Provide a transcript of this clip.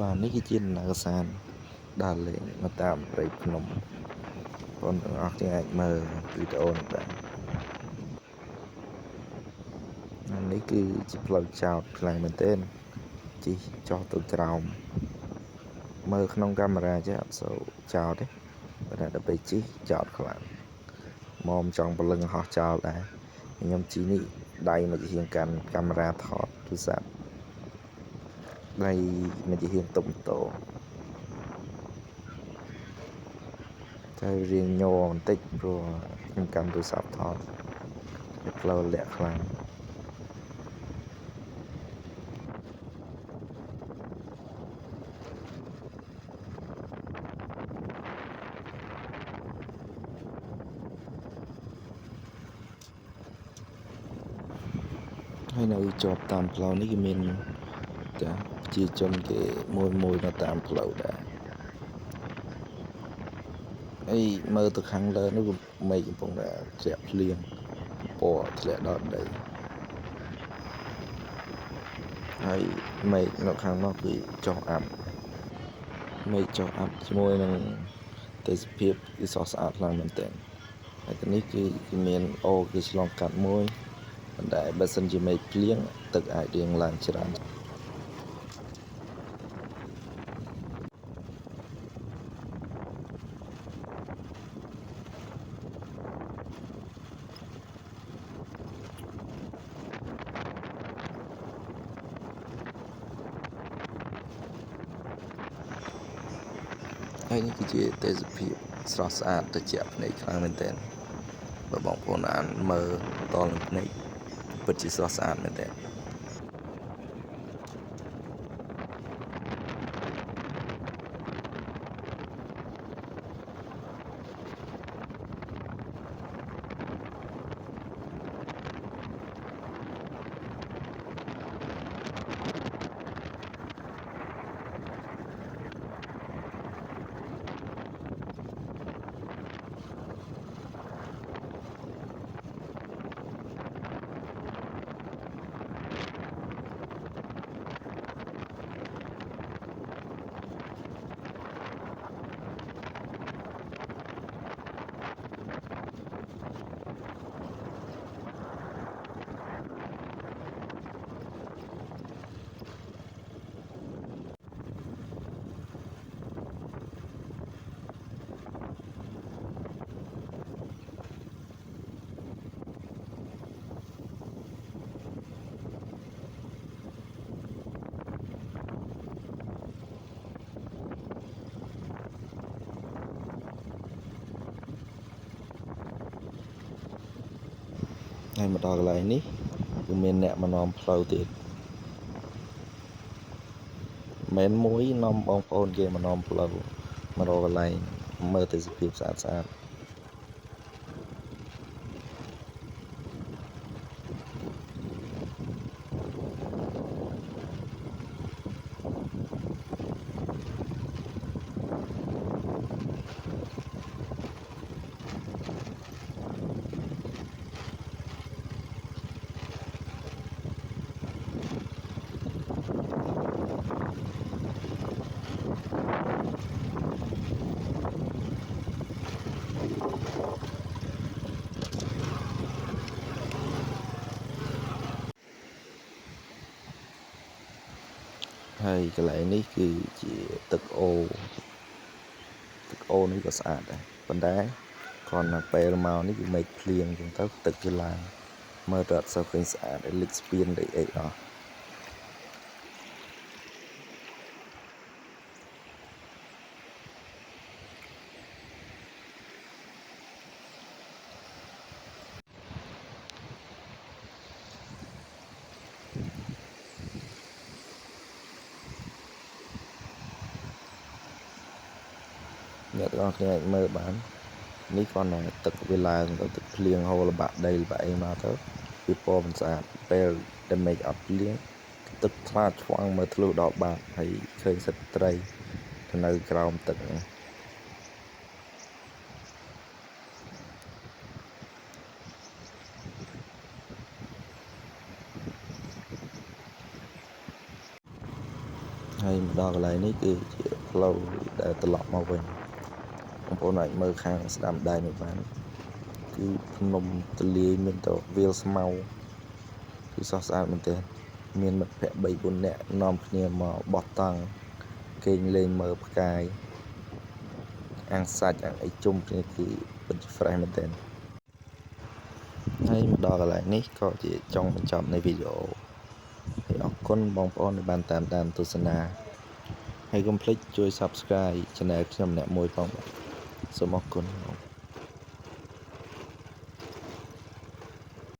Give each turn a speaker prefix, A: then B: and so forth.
A: បាទនេះគឺជាដំណើរសានដើរលេងនៅតាមព្រៃភ្នំបងទាំងអស់គ្នាអាចមើលវីដេអូនេះបាននេះគឺជាផ្លូវចោតខ្លាំងមែនទែនជិះចុះទៅក្រោមមើលក្នុងកាមេរ៉ាចេះអត់សូវចោតទេប៉ុន្តែដល់ពេលជិះចោតខ្លាំងមកចង់ពលឹងហោះចោលដែរខ្ញុំជិះនេះដៃមកជាហៀងកាន់កាមេរ៉ាថតទូរស័ព្ទដៃមកជាហៀងតុបម៉ូតូតែរៀងញ័របន្តិចព្រោះខ្ញុំកាន់ទូរស័ព្ទថតវាផ្លូវលាក់ខ្លាំងហើយនៅជាប់តាមផ្លូវនេះគឺមានចាប្រជាជនគេមួយនៅតាមផ្លូវដែរហើយមើលទៅខាងលើនោះគឺមេឃកំពុងតែធ្លាក់ភ្លៀងពណ៌ធ្លាក់ដល់ដីហើយមេឃនៅខាងនោះគឺចុះអាប់មេឃចុះអាប់ជាមួយនឹងទេសភាពគឺស្រស់ស្អាតខ្លាំងមែនទែនហើយទីនេះគឺមានអូរគេឆ្លងកាត់មួយប៉ុន្តែបើសិនជាមេឃភ្លៀងទឹកអាចរៀងឡើងច្រើនហើយនេះគឺជាទេសភាពស្រស់ស្អាតត្រជាក់ភ្នែកខ្លាំងមែនទែនបើបងប្អូនអានមើលតលនឹងភ្នែកពិតជាស្រស់ស្អាតមែនទែនហើយមកដល់កន្លែងនេះគឺមានអ្នកមកនាំផ្លូវទៀតមិនមួយនាំបងប្អូនគេមកនាំផ្លូវមករកកន្លែងមើលទេសភាពស្អាតៗហើយកន្លែងនេះគឺជាទឹកអូរនេះក៏ស្អាតដែរប៉ុន្តែគ្រាន់តែពេលមកនេះគឺមេឃភ្លៀងអញ្ចឹងទៅទឹកវាឡើងមើលទៅអត់សូវឃើញស្អាតលិចស្ពានអីអស់អ្នកទាំងអស់គ្នាអាចមើលបាននេះគ្រាន់តែទឹកវាឡើងទៅទឹកភ្លៀងហូរល្បាក់ដីល្បាក់អីមកទៅវាពណ៌មិនស្អាតពេលដែលមេឃអត់ភ្លៀងទឹកថ្លាឆ្វង់មើលធ្លុះដល់បាតហើយឃើញសត្វត្រីនៅក្រោមទឹកហ្នឹង ហើយមកដល់កន្លែងនេះគឺជាផ្លូវដែលត្រឡប់មកវិញបងប្អូនអាចមើលខាងស្ដាំដៃនេះបានគឺភ្នំទលាយមានតែវាលស្មៅគឺស្រស់ស្អាតមែនទែនមានមិត្តភ័ក្តិ3 4នាក់នាំគ្នាមកបោះតង់គេងលេងមើលផ្កាយអាំងសាច់អាំងអីជុំគ្នាគឺពិតជា fresh មែនទែនហើយមកដល់កន្លែងនេះក៏ជាចុងបញ្ចប់នៃវីដេអូហើយអរគុណបងប្អូនដែលបានតាមដានទស្សនាហើយកុំភ្លេចជួយ Subscribe Channel ខ្ញុំម្នាក់មួយផងបាទសូមអរគុណ